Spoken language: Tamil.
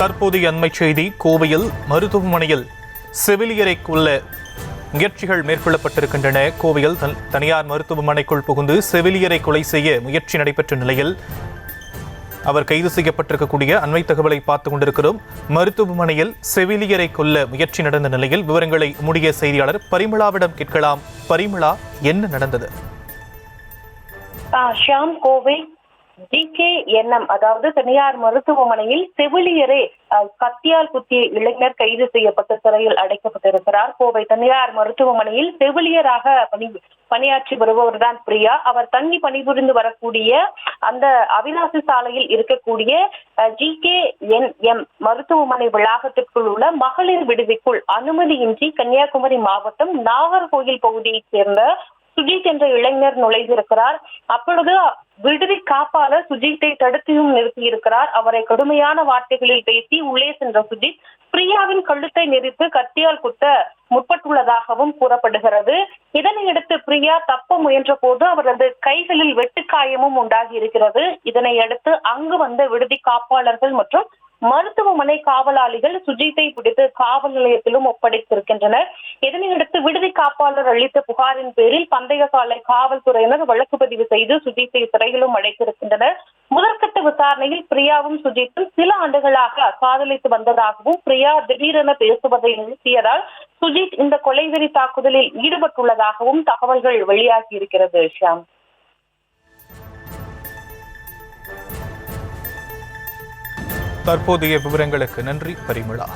தற்போதைய அண்மை செய்தி. கோவையில் மருத்துவமனையில் செவிலியரை கொல்ல முயற்சிகள் மேற்கொள்ளப்பட்டிருக்கின்றன. கோவையில் தனியார் மருத்துவமனைக்குள் புகுந்து செவிலியரை கொலை செய்ய முயற்சி நடைபெற்ற நிலையில் அவர் கைது செய்யப்பட்டிருக்கக்கூடிய அண்மை தகவலை பார்த்துக் கொண்டிருக்கிறோம். மருத்துவமனையில் செவிலியரை கொல்ல முயற்சி நடந்த நிலையில் விவரங்களை முடிய செய்தியாளர் பரிமளாவிடம் கேட்கலாம். பரிமளா, என்ன நடந்தது? ஷாம், கோவை GKNM அதாவது தனியார் மருத்துவமனையில் செவிலியரே கத்தியால் குத்திய இளைஞர் கைது செய்யப்பட்டு சிறையில் அடைக்கப்பட்டிருக்கிறார். கோவை தனியார் மருத்துவமனையில் செவிலியராக பணியாற்றி வருபவர்தான் பிரியா. அவர் தங்கி பணிபுரிந்து வரக்கூடிய அந்த அவிநாசி சாலையில் இருக்கக்கூடிய GKNM மருத்துவமனை வளாகத்திற்குள் உள்ள மகளிர் விடுதிக்குள் அனுமதியின்றி கன்னியாகுமரி மாவட்டம் நாகர்கோயில் பகுதியைச் சேர்ந்த சுஜித் என்ற இளைஞர் நுழைந்திருக்கிறார். அப்பொழுது விடுதி காப்பாளர் சுஜித்தை தடுத்தியும் நிறுத்தியிருக்கிறார். அவரை கடுமையான வார்த்தைகளில் பேசி உள்ளே சென்ற சுஜித் பிரியாவின் கழுத்தை நெரித்து கத்தியால் குத்த முற்பட்டுள்ளதாகவும் கூறப்படுகிறது. இதனையடுத்து பிரியா தப்ப முயன்ற போது அவரது கைகளில் வெட்டுக்காயமும் உண்டாகி இருக்கிறது. இதனையடுத்து அங்கு வந்த விடுதி காப்பாளர்கள் மற்றும் மருத்துவமனை காவலாளிகள் சுஜித்தை பிடித்து காவல் நிலையத்திலும் ஒப்படைத்திருக்கின்றனர். இதனையடுத்து விடுதி காப்பாளர் அளித்த புகாரின் பேரில் பந்தய சாலை காவல்துறையினர் வழக்கு பதிவு செய்து சுஜித்தை சிறையிலும் அடைத்திருக்கின்றனர். முதற்கட்ட விசாரணையில் பிரியாவும் சுஜித்தும் சில ஆண்டுகளாக காதலித்து வந்ததாகவும் பிரியா திடீரென பேசுவதை நிறுத்தியதால் சுஜித் இந்த கொலைவெறி தாக்குதலில் ஈடுபட்டுள்ளதாகவும் தகவல்கள் வெளியாகி இருக்கிறது. ஷாம், தற்போதைய விவரங்களுக்கு நன்றி பரிமளா.